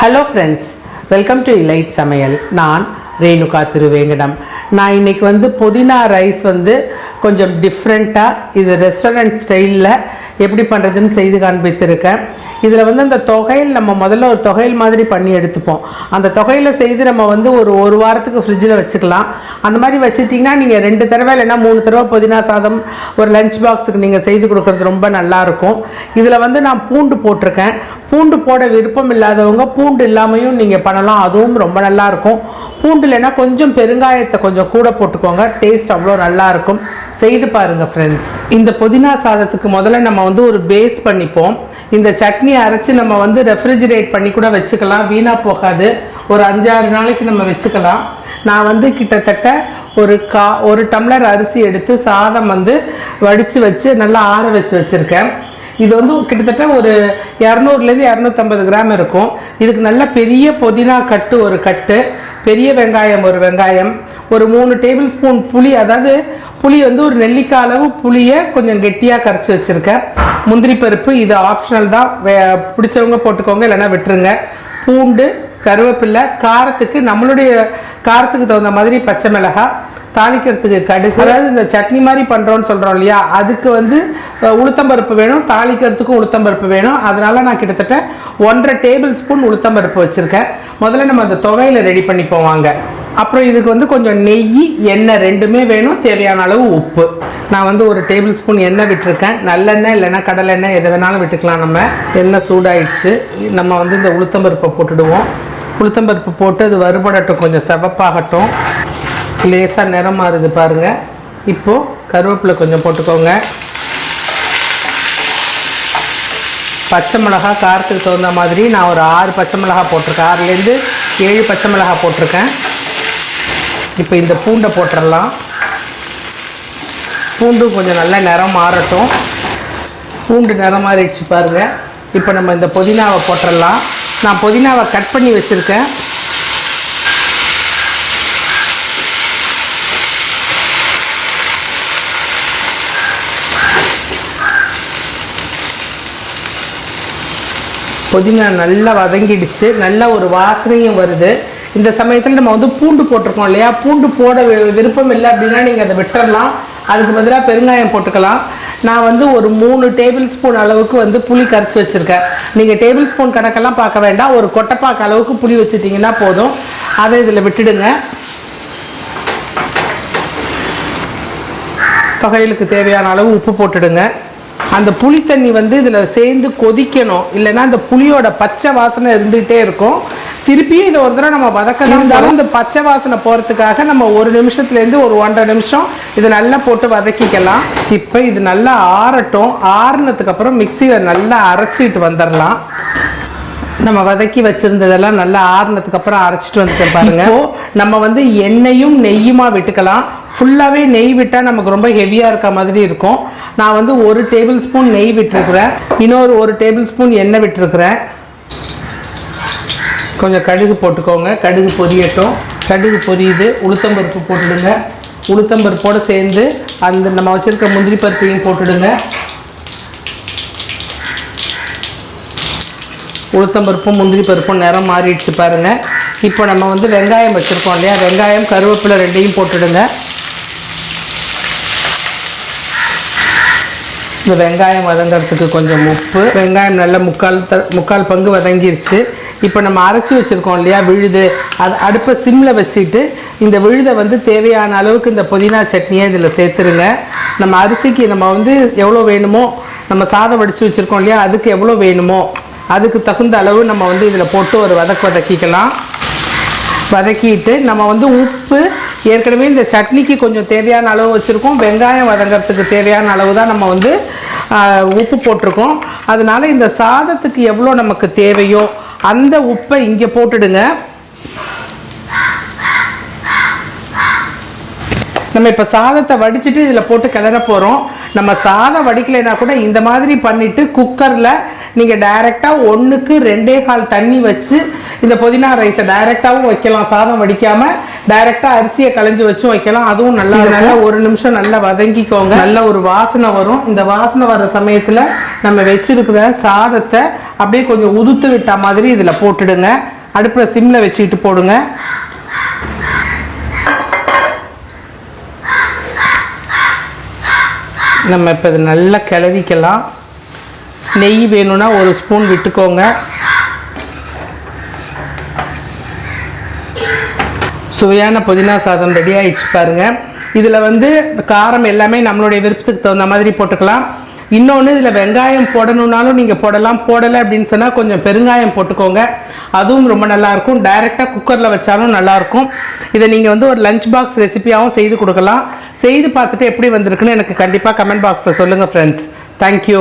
Hello friends, welcome to elite சமையல். நான் ரேணுகா திருவேங்கடம். நான் இன்றைக்கி புதினா ரைஸ் கொஞ்சம் டிஃப்ரெண்ட்டாக இது ரெஸ்டாரண்ட் ஸ்டைலில் எப்படி பண்ணுறதுன்னு செய்து காண்பித்திருக்கேன். இதில் அந்த தொகையில் நம்ம முதல்ல ஒரு தொகையில் மாதிரி பண்ணி எடுத்துப்போம். அந்த தொகையில் செய்து நம்ம ஒரு வாரத்துக்கு ஃப்ரிட்ஜில் வச்சுக்கலாம். அந்த மாதிரி வச்சுட்டிங்கன்னா நீங்கள் 2 தடவை இல்லைன்னா 3 தடவை புதினா சாதம் ஒரு லஞ்ச் பாக்ஸுக்கு நீங்கள் செய்து கொடுக்குறது ரொம்ப நல்லாயிருக்கும். இதில் நான் பூண்டு போட்டிருக்கேன். பூண்டு போட விருப்பம் இல்லாதவங்க பூண்டு இல்லாமையும் நீங்கள் பண்ணலாம், அதுவும் ரொம்ப நல்லாயிருக்கும். பூண்டு இல்லைன்னா கொஞ்சம் பெருங்காயத்தை கொஞ்சம் கூட போட்டுக்கோங்க, டேஸ்ட் அவ்வளோ நல்லாயிருக்கும். செய்து பாருங்கள் ஃப்ரெண்ட்ஸ். இந்த புதினா சாதத்துக்கு முதல்ல நம்ம ஒரு பேஸ் பண்ணிப்போம். இந்த சட்னி அரைச்சி நம்ம ரெஃப்ரிஜிரேட் பண்ணி கூட வச்சுக்கலாம், வீணாக போகாது. ஒரு 5-6 நாளைக்கு நம்ம வச்சுக்கலாம். நான் கிட்டத்தட்ட ஒரு டம்ளர் அரிசி எடுத்து சாதம் வடித்து வச்சு நல்லா ஆற வச்சுருக்கேன். இது கிட்டத்தட்ட ஒரு 200லேருந்து 250 கிராம் இருக்கும். இதுக்கு நல்ல பெரிய புதினா கட்டு ஒரு கட்டு, பெரிய வெங்காயம் ஒரு வெங்காயம், ஒரு 3 டேபிள் ஸ்பூன் புளி, அதாவது புளி ஒரு நெல்லிக்காய் அளவு புளியை கொஞ்சம் கெட்டியாக கரைச்சி வச்சுருக்கேன். முந்திரி பருப்பு இது ஆப்ஷனல் தான், பிடிச்சவங்க போட்டுக்கோங்க, இல்லைன்னா விட்டுருங்க. பூண்டு, கருவேப்பில்லை, காரத்துக்கு நம்மளுடைய காரத்துக்கு தகுந்த மாதிரி பச்சை மிளகாய், தாளிக்கிறதுக்கு கடுகு, அதாவது இந்த சட்னி மாதிரி பண்ணுறோன்னு சொல்கிறோம் இல்லையா, அதுக்கு உளுத்தம்பருப்பு வேணும், தாளிக்கிறதுக்கும் உளுத்தம்பருப்பு வேணும். அதனால் நான் கிட்டத்தட்ட 1.5 டேபிள் ஸ்பூன் உளுத்தம்பருப்பு வச்சுருக்கேன். முதல்ல நம்ம அந்த துவையில் ரெடி பண்ணி போவாங்க. அப்புறம் இதுக்கு கொஞ்சம் நெய், எண்ணெய் ரெண்டுமே வேணும், தேவையான அளவு உப்பு. நான் 1 டேபிள் ஸ்பூன் எண்ணெய் விட்டுருக்கேன். நல்லெண்ணெய் இல்லைன்னா கடலெண்ணெய் எதை வேணாலும் விட்டுக்கலாம். நம்ம எண்ணெய் சூடாயிடுச்சு. நம்ம இந்த உளுத்தம்பருப்பை போட்டுடுவோம். உளுத்தம்பருப்பு போட்டு அது வறுபடட்டும், கொஞ்சம் செவப்பாகட்டும். லேசாக நிறம் மாறுது பாருங்கள். இப்போது கருவேப்பிலை கொஞ்சம் போட்டுக்கோங்க. பச்சை மிளகா காரத்துக்கு தகுந்த மாதிரி நான் ஒரு 6 பச்சை மிளகா போட்டிருக்கேன். 6லேருந்து 7 பச்சை மிளகா போட்டிருக்கேன். இப்போ இந்த பூண்டை போட்டுடலாம். பூண்டு கொஞ்சம் நல்லா நிறம் மாறட்டும். பூண்டு நிறம் மாறிடுச்சு பாருங்கள். இப்போ நம்ம இந்த புதினாவை போட்டுடலாம். நான் புதினாவை கட் பண்ணி வச்சுருக்கேன். புதினா நல்லா வதங்கிடுச்சு, நல்ல ஒரு வாசனையும் வருது. இந்த சமயத்தில் நம்ம பூண்டு போட்டிருக்கோம் இல்லையா, பூண்டு போட விருப்பம் இல்லை அப்படின்னா நீங்கள் அதை விட்டுடலாம். அதுக்கு பதிலாக பெருங்காயம் போட்டுக்கலாம். நான் ஒரு 3 டேபிள் ஸ்பூன் அளவுக்கு புளி கரைச்சி வச்சுருக்கேன். நீங்கள் டேபிள் ஸ்பூன் கணக்கெல்லாம் பார்க்க வேண்டாம், ஒரு கொட்டைப்பாக்கு அளவுக்கு புளி வச்சுட்டிங்கன்னா போதும். அதை இதில் விட்டுடுங்க. தொகையிலுக்கு தேவையான அளவு உப்பு போட்டுடுங்க. அந்த புளி தண்ணி இதில் சேர்ந்து கொதிக்கணும், இல்லைன்னா அந்த புளியோட பச்சை வாசனை இருந்துகிட்டே இருக்கும். திருப்பியும் இதை ஒரு தடவை நம்ம வதக்கலாம். இருந்தாலும் இந்த பச்சை வாசனை போகிறதுக்காக நம்ம 1 நிமிஷத்துலேருந்து ஒரு 1.5 நிமிஷம் இதை நல்லா போட்டு வதக்கிக்கலாம். இப்போ இது நல்லா ஆறட்டும். ஆறுனதுக்கப்புறம் மிக்சியில் நல்லா அரைச்சிட்டு வந்துடலாம். நம்ம வதக்கி வச்சுருந்ததெல்லாம் நல்லா ஆறுனதுக்கப்புறம் அரைச்சிட்டு வந்துட்டு பாருங்க. நம்ம எண்ணெயும் நெய்யுமா விட்டுக்கலாம். ஃபுல்லாகவே நெய் விட்டால் நமக்கு ரொம்ப ஹெவியாக இருக்க மாதிரி இருக்கும். நான் 1 டேபிள் ஸ்பூன் நெய் விட்டுருக்குறேன். இன்னொரு 1 டேபிள் ஸ்பூன் எண்ணெய் விட்டுருக்குறேன். கொஞ்சம் கடுகு போட்டுக்கோங்க. கடுகு பொரியட்டும். கடுகு பொரியுது. உளுத்தம்பருப்பு போட்டுடுங்க. உளுத்தம்பருப்போடு சேர்ந்து அந்த நம்ம வச்சுருக்க முந்திரி பருப்பையும் போட்டுடுங்க. உளுத்தம்பருப்பும் முந்திரி பருப்பும் நிறம் மாறிடுச்சு பாருங்கள். இப்போ நம்ம வெங்காயம் வச்சுருக்கோம் இல்லையா, வெங்காயம் கருவேப்பிலை ரெண்டையும் போட்டுடுங்க. இந்த வெங்காயம் வதங்கிறதுக்கு கொஞ்சம் உப்பு. வெங்காயம் நல்லா முக்கால் பங்கு வதங்கிருச்சு. இப்போ நம்ம அரைச்சி வச்சுருக்கோம் இல்லையா விழுது, அது அடுப்பை சிம்மில் வச்சுட்டு இந்த விழுதை தேவையான அளவுக்கு இந்த புதினா சட்னியை இதில் சேர்த்துருங்க. நம்ம அரிசிக்கு நம்ம எவ்வளோ வேணுமோ, நம்ம சாதம் வடித்து வச்சுருக்கோம் இல்லையா, அதுக்கு எவ்வளோ வேணுமோ அதுக்கு தகுந்த அளவு நம்ம இதில் போட்டு ஒரு வதக்கிக்கலாம். வதக்கிட்டு நம்ம உப்பு ஏற்கனவே இந்த சட்னிக்கு கொஞ்சம் தேவையான அளவு வச்சுருக்கோம். வெங்காயம் வதங்கிறதுக்கு தேவையான அளவு தான் நம்ம உப்பு போட்டிருக்கோம். அதனால் இந்த சாதத்துக்கு எவ்வளோ நமக்கு தேவையோ அந்த உப்பை இங்கே போட்டுடுங்க. நம்ம இப்போ சாதத்தை வடிச்சிட்டு இதில் போட்டு கிளற போகிறோம். நம்ம சாதம் வடிக்கலைன்னா கூட இந்த மாதிரி பண்ணிவிட்டு குக்கரில் நீங்கள் டைரெக்டாக 1க்கு 2.25 தண்ணி வச்சு இந்த புதினா ரைஸை டைரெக்டாகவும் வைக்கலாம். சாதம் வடிக்காமல் டைரெக்டாக அரிசியை களைஞ்சி வச்சும் வைக்கலாம், அதுவும் நல்லா நல்லா 1 நிமிஷம் நல்லா வதங்கிக்கோங்க. நல்ல ஒரு வாசனை வரும். இந்த வாசனை வர சமயத்தில் நம்ம வச்சிருக்கிற சாதத்தை அப்படியே கொஞ்சம் உதுத்து விட்ட மாதிரி இதில் போட்டுடுங்க. அடுப்பில் சிம்மில் வச்சுக்கிட்டு போடுங்க. நம்ம இப்போ இது நல்லா கிளறிக்கலாம். நெய் வேணும்னா 1 ஸ்பூன் விட்டுக்கோங்க. சுவையான புதினா சாதம் ரெடி ஆகிடுச்சு பாருங்கள். இதில் வந்து காரம் எல்லாமே நம்மளுடைய விருப்பத்துக்கு தகுந்த மாதிரி போட்டுக்கலாம். இன்னொன்று இதில் வெங்காயம் போடணுன்னாலும் நீங்கள் போடலாம், போடலை அப்படின்னு சொன்னால் கொஞ்சம் பெருங்காயம் போட்டுக்கோங்க, அதுவும் ரொம்ப நல்லாயிருக்கும். டைரெக்டாக குக்கரில் வச்சாலும் நல்லாயிருக்கும். இதை நீங்கள் வந்து ஒரு லஞ்ச் பாக்ஸ் ரெசிபியாகவும் செய்து கொடுக்கலாம். செய்து பார்த்துட்டு எப்படி வந்திருக்குன்னு எனக்கு கண்டிப்பாக கமெண்ட் பாக்ஸில் சொல்லுங்கள் ஃப்ரெண்ட்ஸ். தேங்க்யூ.